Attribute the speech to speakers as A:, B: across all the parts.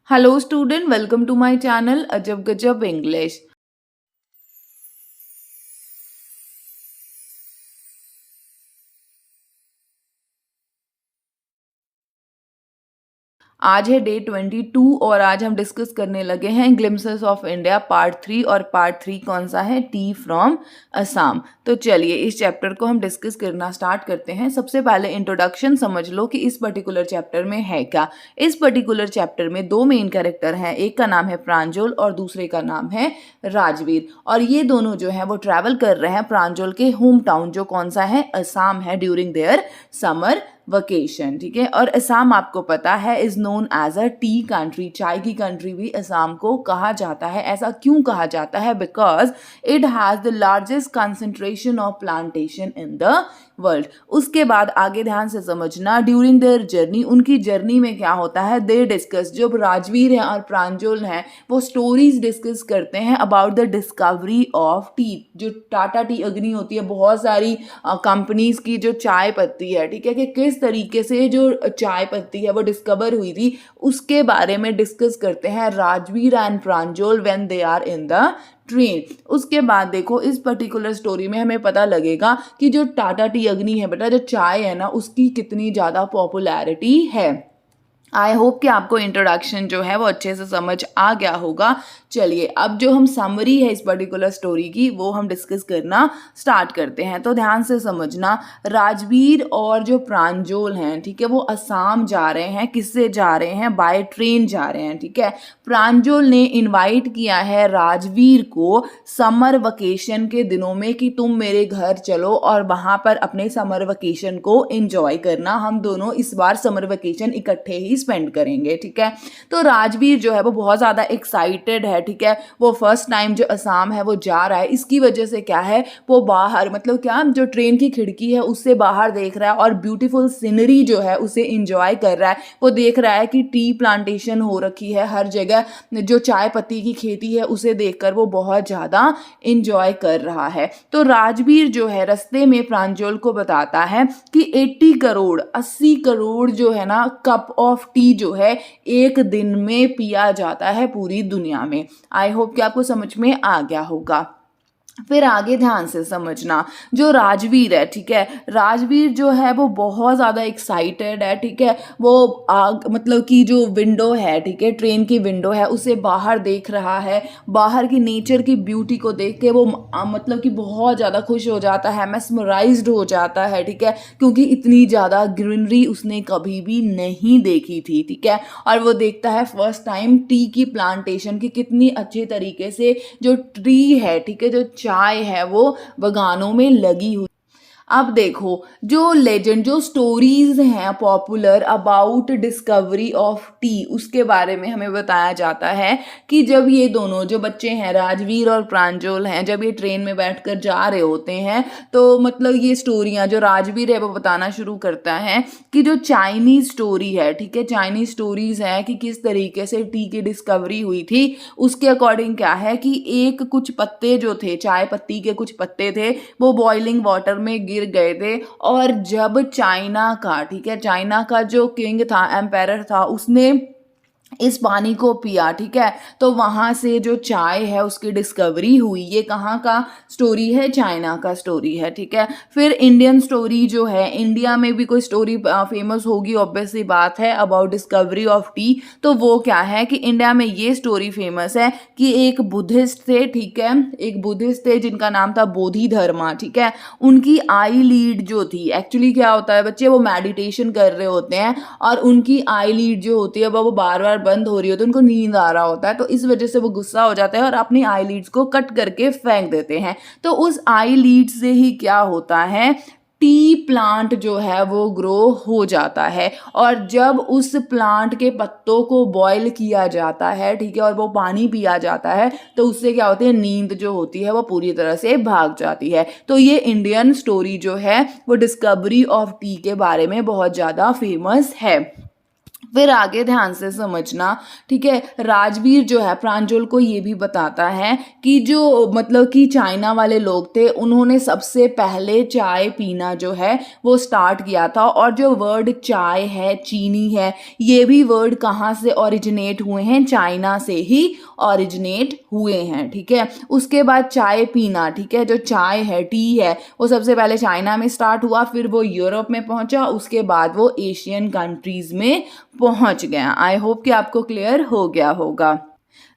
A: Hello student, welcome to my channel Ajab Gajab English. आज है day 22 और आज हम डिस्कस करने लगे हैं ग्लिम्सेस ऑफ इंडिया पार्ट 3 और पार्ट 3 कौन सा है टी फ्रॉम असम। तो चलिए इस चैप्टर को हम डिस्कस करना स्टार्ट करते हैं। सबसे पहले इंट्रोडक्शन समझ लो कि इस पर्टिकुलर चैप्टर में है क्या। इस पर्टिकुलर चैप्टर में दो मेन कैरेक्टर हैं, एक का नाम है प्रांजल और दूसरे का नाम है राजवीर, और ये दोनों जो है वो ट्रैवल कर रहे हैं प्रांजल के होम टाउन जो कौन सा है असम है ड्यूरिंग देयर समर वकेशन। ठीक है, और असम आपको पता है is known as a tea country, चाय की कंट्री भी असम को कहा जाता है। ऐसा क्यों कहा जाता है? Because it has the largest concentration of plantation in the world. उसके बाद आगे ध्यान से समझना, ड्यूरिंग देयर जर्नी, उनकी जर्नी में क्या होता है, दे डिस्कस, जब राजवीर हैं और प्रांजल हैं वो स्टोरीज डिस्कस करते हैं about the discovery of T. जो टाटा टी अग्नि होती है, बहुत सारी कंपनीज की जो चाय पत्ती है, ठीक है, कि किस तरीके से जो चाय पत्ती है वो डिस्कवर हुई थी, उसके बारे में डिस्कस करते हैं Rajveer and Pranjal when they are in the train. उसके बाद देखो इस पर्टिकुलर स्टोरी में हमें पता लगेगा कि जो टाटा टी अग्नि है बेटा, जो चाय है ना, उसकी कितनी ज़्यादा पॉपुलैरिटी है। आई होप कि आपको इंट्रोडक्शन जो है वो अच्छे से समझ आ गया होगा। चलिए अब जो हम समरी है इस पर्टिकुलर स्टोरी की वो हम डिस्कस करना स्टार्ट करते हैं। तो ध्यान से समझना, राजवीर और जो प्रांजल हैं, ठीक है, वो असम जा रहे हैं। किससे जा रहे हैं? बाय ट्रेन जा रहे हैं। ठीक है, प्रांजल ने इनवाइट किया है राजवीर को समर वेकेशन के दिनों में कि तुम मेरे घर चलो और वहाँ पर अपने समर वेकेशन को एंजॉय करना, हम दोनों इस बार समर वेकेशन इकट्ठे ही स्पेंड करेंगे। ठीक है, तो राजवीर जो है वो बहुत ज़्यादा एक्साइटेड है। ठीक है, वो फर्स्ट टाइम जो असम है वो जा रहा है। इसकी वजह से क्या है, वो बाहर मतलब क्या, जो ट्रेन की खिड़की है उससे बाहर देख रहा है और ब्यूटीफुल सीनरी जो है उसे इंजॉय कर रहा है। वो देख रहा है कि टी प्लांटेशन हो रखी है हर जगह, जो चाय पत्ती की खेती है उसे देखकर वो बहुत ज़्यादा इंजॉय कर रहा है। तो राजवीर जो है रास्ते में प्रांजल को बताता है कि 80 करोड़ जो है ना कप ऑफ टी जो है एक दिन में पिया जाता है पूरी दुनिया में। आई होप कि आपको समझ में आ गया होगा। फिर आगे ध्यान से समझना, जो राजवीर है, ठीक है, राजवीर जो है वो बहुत ज़्यादा एक्साइटेड है। ठीक है, वो मतलब कि जो विंडो है, ठीक है, ट्रेन की विंडो है, उसे बाहर देख रहा है। बाहर की नेचर की ब्यूटी को देख के वो मतलब कि बहुत ज़्यादा खुश हो जाता है, मैस्मराइज्ड हो जाता है। ठीक है, क्योंकि इतनी ज़्यादा ग्रीनरी उसने कभी भी नहीं देखी थी। ठीक है, और वो देखता है फर्स्ट टाइम टी की प्लांटेशन की कितनी अच्छे तरीके से जो ट्री है, ठीक है, जो चाय है वो बगानों में लगी हुई। अब देखो जो लेजेंड, जो स्टोरीज हैं popular about discovery of T, उसके बारे में हमें बताया जाता है कि जब ये दोनों जो बच्चे हैं राजवीर और प्रांजल हैं, जब ये ट्रेन में बैठकर जा रहे होते हैं तो मतलब ये स्टोरियाँ जो राजवीर है वो बताना शुरू करता है कि जो चाइनीज स्टोरी है, ठीक है, चाइनीज स्टोरीज है कि किस तरीके से टी की डिस्कवरी हुई थी। उसके अकॉर्डिंग क्या है कि एक कुछ पत्ते जो थे, चाय पत्ती के कुछ पत्ते थे, वो बॉइलिंग वाटर में गिर गए थे। और जब चाइना का, ठीक है, चाइना का जो किंग था, एम्पायर था, उसने इस पानी को पिया, ठीक है, तो वहाँ से जो चाय है उसकी डिस्कवरी हुई। ये कहाँ का स्टोरी है? चाइना का स्टोरी है। ठीक है, फिर इंडियन स्टोरी जो है, इंडिया में भी कोई स्टोरी फेमस होगी, ऑब्वियस सी बात है, अबाउट डिस्कवरी ऑफ टी। तो वो क्या है कि इंडिया में ये स्टोरी फेमस है कि एक बुद्धिस्ट थे, ठीक है, एक बुद्धिस्ट थे जिनका नाम था बोधि धर्मा। ठीक है, उनकी आई लीड जो थी, एक्चुअली क्या होता है बच्चे, वो मेडिटेशन कर रहे होते हैं और उनकी आई लीड जो होती है वो बार बार बंद हो रही होती है, उनको नींद आ रहा होता है, तो इस वजह से वो गुस्सा हो जाते हैं और अपनी आई लीड्स को कट करके फेंक देते हैं। तो उस आई लीड से ही क्या होता है, टी प्लांट जो है वो ग्रो हो जाता है। और जब उस प्लांट के पत्तों को बॉयल किया जाता है, ठीक है, और वो पानी पिया जाता है, तो उससे क्या होती है, नींद जो होती है वो पूरी तरह से भाग जाती है। तो ये इंडियन स्टोरी जो है वो डिस्कवरी ऑफ टी के बारे में बहुत ज़्यादा फेमस है। फिर आगे ध्यान से समझना, ठीक है। राजवीर जो है प्रांजल को ये भी बताता है कि जो मतलब कि चाइना वाले लोग थे उन्होंने सबसे पहले चाय पीना जो है वो स्टार्ट किया था, और जो वर्ड चाय है, चीनी है, ये भी वर्ड कहाँ से ओरिजिनेट हुए हैं, चाइना से ही ओरिजिनेट हुए हैं, ठीक है। उसके बाद चाय पीना, ठीक है, जो चाय है, टी है, वो सबसे पहले चाइना में स्टार्ट हुआ, फिर वो यूरोप में पहुंचा, उसके बाद वो एशियन कंट्रीज में पहुंच गया। आई होप कि आपको क्लियर हो गया होगा।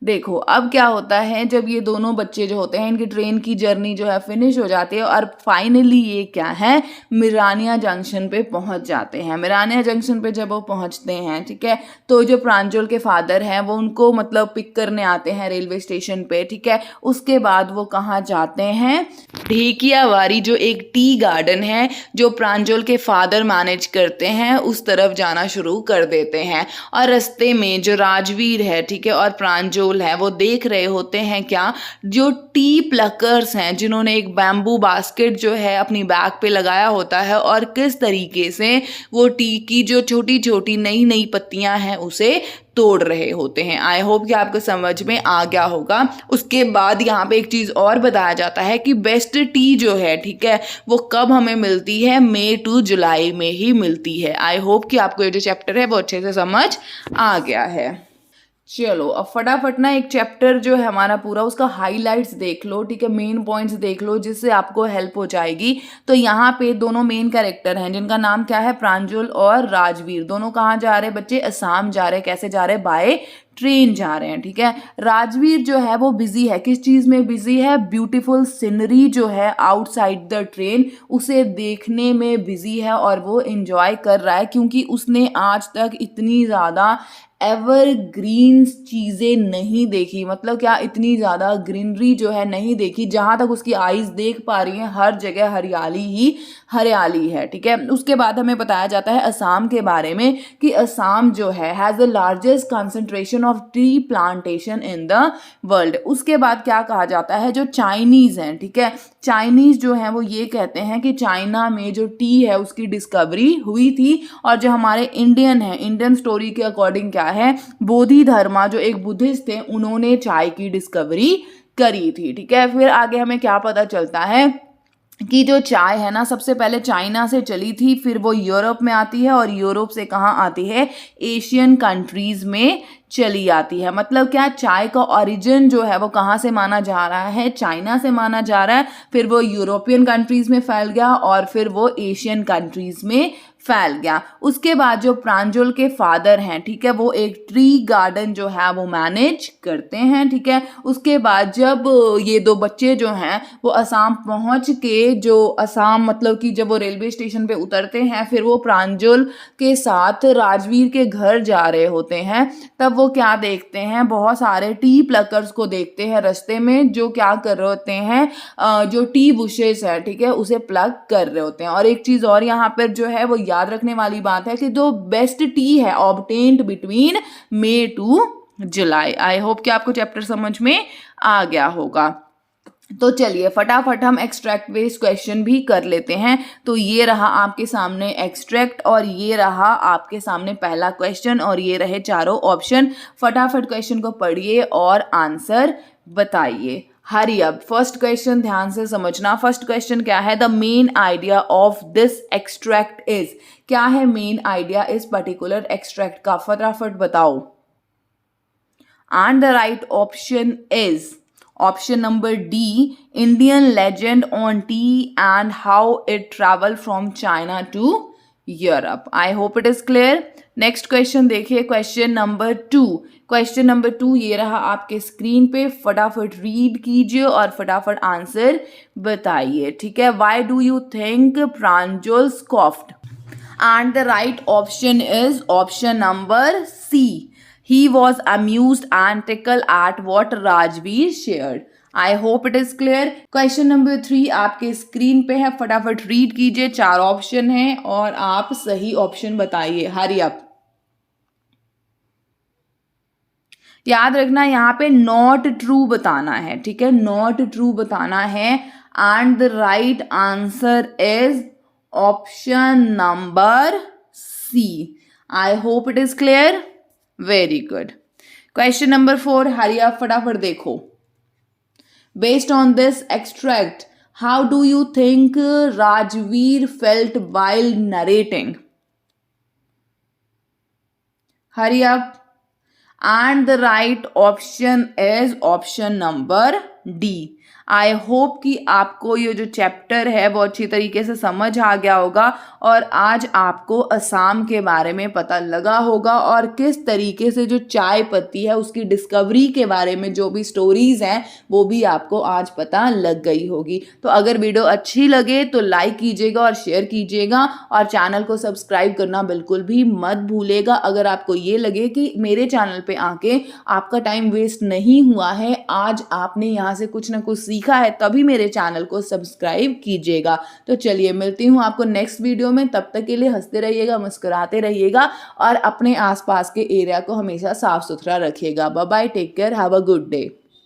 A: देखो अब क्या होता है, जब ये दोनों बच्चे जो होते हैं इनकी ट्रेन की जर्नी जो है फिनिश हो जाती है और फाइनली ये क्या है, मिरानिया जंक्शन पे पहुंच जाते हैं। मिरानिया जंक्शन पे जब वो पहुंचते हैं, ठीक है, तो जो प्रांजल के फादर हैं वो उनको मतलब पिक करने आते हैं रेलवे स्टेशन पे, ठीक है। उसके बाद वो कहाँ जाते हैं, ढेकियावारी जो एक टी गार्डन है जो प्रांजल के फादर मैनेज करते हैं, उस तरफ जाना शुरू कर देते हैं। और रास्ते में जो राजवीर है, ठीक है, और प्रांजल है, वो देख रहे होते हैं क्या, जो टी प्लकर्स हैं जिन्होंने एक बैम्बू बास्केट जो है अपनी बैग पे लगाया होता है और किस तरीके से वो टी की जो छोटी छोटी नई नई पत्तियां हैं उसे तोड़ रहे होते हैं। आई होप कि आपको समझ में आ गया होगा। उसके बाद यहाँ पे एक चीज़ और बताया जाता है कि बेस्ट टी जो है, ठीक है, वो कब हमें मिलती है, मई टू जुलाई में ही मिलती है। आई होप कि आपको ये जो चैप्टर है वो अच्छे से समझ आ गया है। चलो अब फटाफट ना एक चैप्टर जो है हमारा पूरा, उसका हाइलाइट्स देख लो, ठीक है, मेन पॉइंट्स देख लो जिससे आपको हेल्प हो जाएगी। तो यहाँ पे दोनों मेन कैरेक्टर हैं जिनका नाम क्या है, प्रांजल और राजवीर। दोनों कहाँ जा रहे हैं बच्चे, असम जा रहे हैं। कैसे जा रहे हैं, बाय ट्रेन जा रहे हैं, ठीक है। राजवीर जो है वो बिजी है, किस चीज में बिजी है, ब्यूटीफुल सीनरी जो है आउटसाइड द ट्रेन उसे देखने में बिजी है और वो एंजॉय कर रहा है, क्योंकि उसने आज तक इतनी ज़्यादा एवरग्रीन चीज़ें नहीं देखी। मतलब क्या, इतनी ज़्यादा ग्रीनरी जो है नहीं देखी। जहाँ तक उसकी आईज देख पा रही हैं हर जगह हरियाली ही हरियाली है, ठीक है। उसके बाद हमें बताया जाता है असम के बारे में कि असम जो है has the largest concentration of tree plantation in the world. उसके बाद क्या कहा जाता है, जो चाइनीज़ हैं, ठीक है, चाइनीज़ जो हैं वो ये कहते हैं कि चाइना में जो टी है उसकी डिस्कवरी हुई थी। और जो हमारे इंडियन है, इंडियन स्टोरी के अकॉर्डिंग क्या है, बोधि धर्मा जो एक बुद्धिस्ट थे उन्होंने चाय की डिस्कवरी करी थी, ठीक है। फिर आगे हमें क्या पता चलता है कि जो चाय है ना सबसे पहले चाइना से चली थी, फिर वो यूरोप में आती है और यूरोप से कहाँ आती है, एशियन कंट्रीज में चली आती है। मतलब क्या, चाय का ओरिजिन जो है वो कहाँ से माना जा रहा है, चाइना से माना जा रहा है, फिर वो यूरोपियन कंट्रीज में फैल गया और फिर वो एशियन कंट्रीज में फैल गया। उसके बाद जो प्रांजल के फादर हैं, ठीक है, वो एक ट्री गार्डन जो है वो मैनेज करते हैं, ठीक है। उसके बाद जब ये दो बच्चे जो हैं वो असम पहुंच के, जो असम मतलब कि जब वो रेलवे स्टेशन पे उतरते हैं, फिर वो प्रांजल के साथ राजवीर के घर जा रहे होते हैं, तब वो क्या देखते हैं, बहुत सारे टी प्लकर्स को देखते हैं रास्ते में जो क्या कर रहे होते हैं, जो टी बुशेस है, ठीक है, उसे प्लग कर रहे होते हैं। और एक चीज़ और यहाँ पर जो है वो याद रखने वाली बात है कि जो बेस्ट टी है obtained between May to July. I hope कि आपको चैप्टर समझ में आ गया होगा। तो चलिए फटाफट हम एक्सट्रैक्ट बेस्ड क्वेश्चन भी कर लेते हैं। तो ये रहा आपके सामने एक्सट्रैक्ट और ये रहा आपके सामने पहला क्वेश्चन और ये रहे चारों ऑप्शन। फटाफट क्वेश्चन को पढ़िए और आंसर बताइए। हरी अब फर्स्ट क्वेश्चन ध्यान से समझना। फर्स्ट क्वेश्चन क्या है, the main idea of this extract is, क्या है मेन आइडिया इस पर्टिकुलर एक्सट्रैक्ट का, फटाफट बताओ। And the right option is option number D, Indian legend on tea and how it traveled from China to Europe. I hope it is clear. Next question देखिए, question number 2। Question number 2 ये रहा आपके screen पे, फटाफट read कीजिए और फटाफट answer बताइए, ठीक है। Why do you think Pranjal scoffed? And the right option is option number C. He was amused and tickled at what Rajveer shared. I hope it is clear. Question number 3 आपके screen पे है, फटाफट read कीजिए। 4 option हैं और आप सही option बताइए। Hurry up. याद रखना यहाँ पे नॉट ट्रू बताना है, ठीक है, नॉट ट्रू बताना है। And the right answer is option number C. I hope it is clear. Very good. Question number 4, हरी आप फटाफट देखो. Based on this extract, how do you think Rajveer felt while narrating? Hurry up. And the right option is option number D. I hope कि आपको ये जो chapter है वो अच्छी तरीके से समझ आ गया होगा और आज आपको असम के बारे में पता लगा होगा और किस तरीके से जो चाय पत्ती है उसकी डिस्कवरी के बारे में जो भी स्टोरीज हैं वो भी आपको आज पता लग गई होगी. तो अगर वीडियो अच्छी लगे तो लाइक कीजिएगा और शेयर कीजिएगा और चैनल को सब्सक्राइब करना बिल्कुल भी मत भूलेगा. अगर आपको ये लगे कि मेरे चैनल पे आके आपका टाइम वेस्ट नहीं हुआ है, आज आपने यहाँ से कुछ ना कुछ सीखा है, तभी मेरे चैनल को सब्सक्राइब कीजिएगा. तो चलिए मिलती हूँ आपको नेक्स्ट वीडियो में. तब तक के लिए हंसते रहिएगा, मुस्कुराते रहिएगा और अपने आसपास के एरिया को हमेशा साफ सुथरा रखिएगा. Bye bye, take care, have a good day.